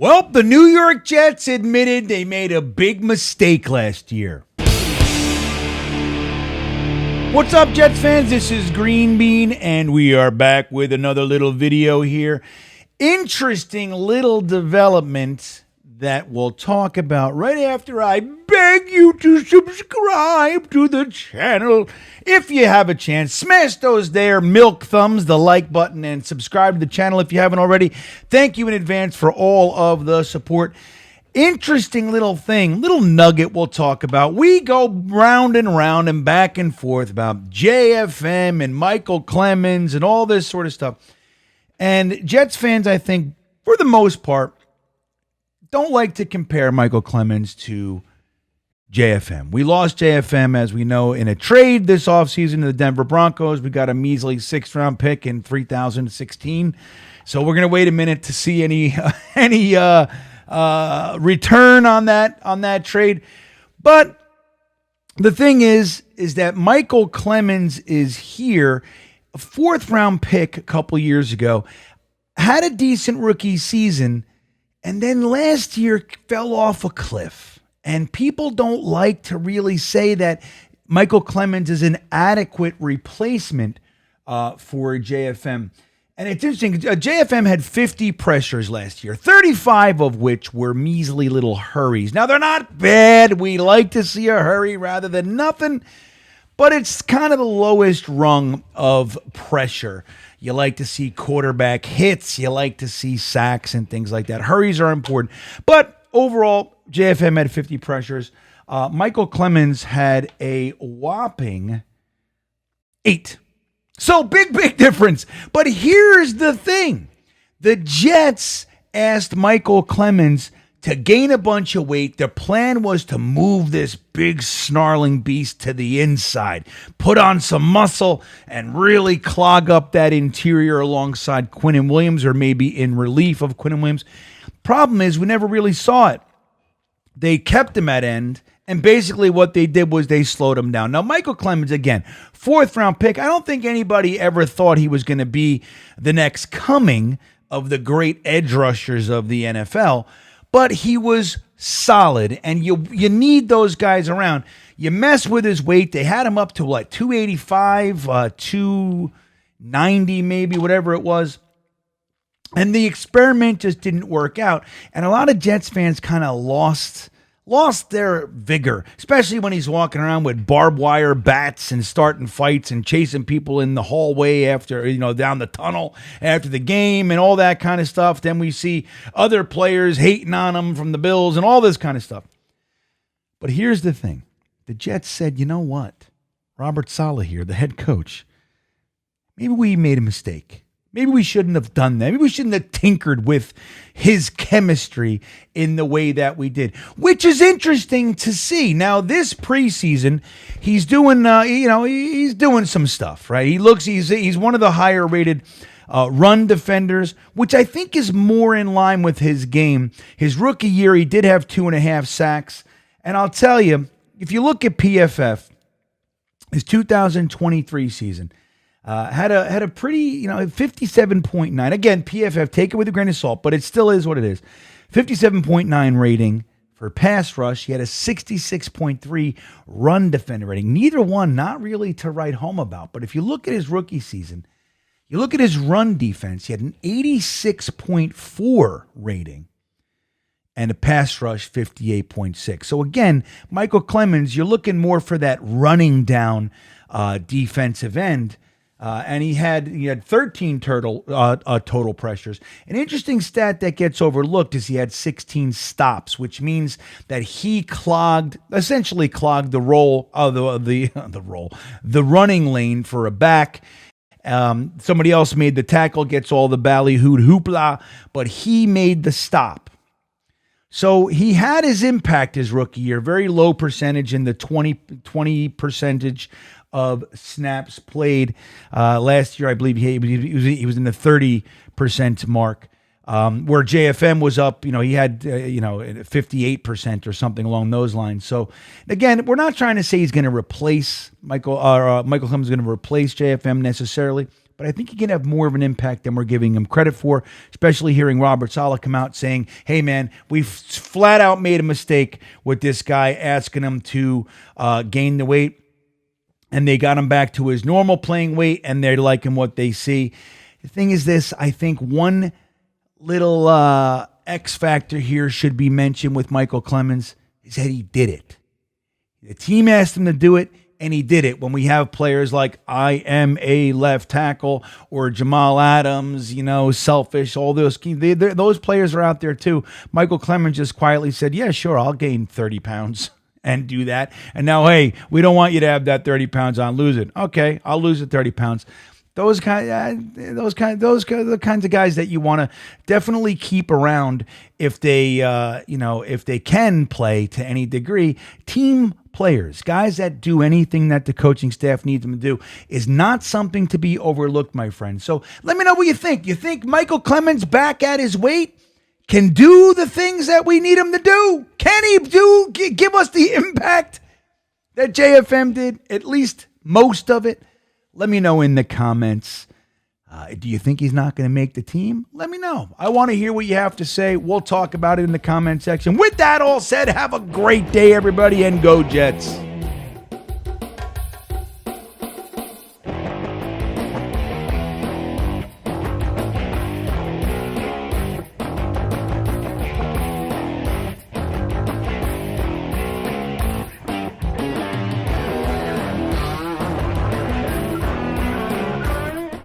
Well, the New York Jets admitted they made a big mistake last year. What's up, Jets fans? This is GreenBean, and we are back with another little video here. Interesting little development that we'll talk about right after I beg you to subscribe to the channel. If you have a chance, smash those there milk thumbs, the like button, and subscribe to the channel if you haven't already. Thank you in advance for all of the support. Interesting little thing, little nugget we'll talk about. We go round and round and back and forth about JFM and Michael Clemens and all this sort of stuff. And Jets fans, I think, for the most part, don't like to compare Michael Clemens to JFM. We lost JFM, as we know, in a trade this offseason to the Denver Broncos. We got a measly 6th-round pick in 2016. So we're going to wait a minute to see any return on that trade. But the thing is that Michael Clemens is here, a 4th-round pick a couple years ago, had a decent rookie season, and then last year fell off a cliff. And people don't like to really say that Michael Clemens is an adequate replacement for JFM. And it's interesting, JFM had 50 pressures last year, 35 of which were measly little hurries. Now, they're not bad. We like to see a hurry rather than nothing, but it's kind of the lowest rung of pressure. You like to see quarterback hits. You like to see sacks and things like that. Hurries are important. But overall, JFM had 50 pressures. Michael Clemens had a whopping 8. So big difference. But here's the thing. The Jets asked Michael Clemens to gain a bunch of weight. Their plan was to move this big snarling beast to the inside, put on some muscle, and really clog up that interior alongside Quinnen Williams, or maybe in relief of Quinnen Williams. Problem is, we never really saw it. They kept him at end, and basically what they did was they slowed him down. Now, Michael Clemens, again, 4th-round pick. I don't think anybody ever thought he was going to be the next coming of the great edge rushers of the NFL, but he was solid, and you need those guys around. You mess with his weight. They had him up to, 285, 290 maybe, whatever it was. And the experiment just didn't work out. And a lot of Jets fans kind of lost their vigor, especially when he's walking around with barbed wire bats and starting fights and chasing people in the hallway after, down the tunnel after the game and all that kind of stuff. Then we see other players hating on him from the Bills and all this kind of stuff. But here's the thing. The Jets said, you know what? Robert Saleh here, the head coach, maybe we made a mistake. Maybe we shouldn't have done that. Maybe we shouldn't have tinkered with his chemistry in the way that we did, which is interesting to see. Now, this preseason, he's doing, he's doing some stuff, right? He's one of the higher rated run defenders, which I think is more in line with his game. His rookie year, he did have 2.5 sacks. And I'll tell you, if you look at PFF, his 2023 season, had a pretty, 57.9. Again, PFF, take it with a grain of salt, but it still is what it is. 57.9 rating for pass rush. He had a 66.3 run defender rating. Neither one, not really to write home about. But if you look at his rookie season, you look at his run defense, he had an 86.4 rating and a pass rush 58.6. So again, Michael Clemens, you're looking more for that running down defensive end. And he had 13 total pressures. An interesting stat that gets overlooked is he had 16 stops, which means that he essentially clogged the running lane for a back. Somebody else made the tackle, gets all the ballyhooed hoopla, but he made the stop. So he had his impact his rookie year, very low percentage in the 20 percentage of snaps played. Last year, I believe he was in the 30% mark, where JFM was up. He had 58% or something along those lines. So again, we're not trying to say he's going to replace Michael Clemens is going to replace JFM necessarily, but I think he can have more of an impact than we're giving him credit for, especially hearing Robert Saleh come out saying, hey, man, we flat out made a mistake with this guy asking him to gain the weight, and they got him back to his normal playing weight, and they're liking what they see. The thing is this, I think one little X factor here should be mentioned with Michael Clemens is that he did it. The team asked him to do it, and he did it. When we have players like I am a left tackle or Jamal Adams, Selfish, all those players are out there too. Michael Clemens just quietly said, yeah, sure, I'll gain 30 pounds and do that. And now, hey, we don't want you to have that 30 pounds on. Lose it. Okay, I'll lose the 30 pounds. Those are the kinds of guys that you want to definitely keep around if they, if they can play to any degree. Team players, guys that do anything that the coaching staff needs them to do, is not something to be overlooked, my friend. So let me know what you think. You think Michael Clemens, back at his weight, can do the things that we need him to do? Can he give us the impact that JFM did? At least most of it. Let me know in the comments. Do you think he's not going to make the team? Let me know. I want to hear what you have to say. We'll talk about it in the comment section. With that all said, have a great day, everybody, and go Jets.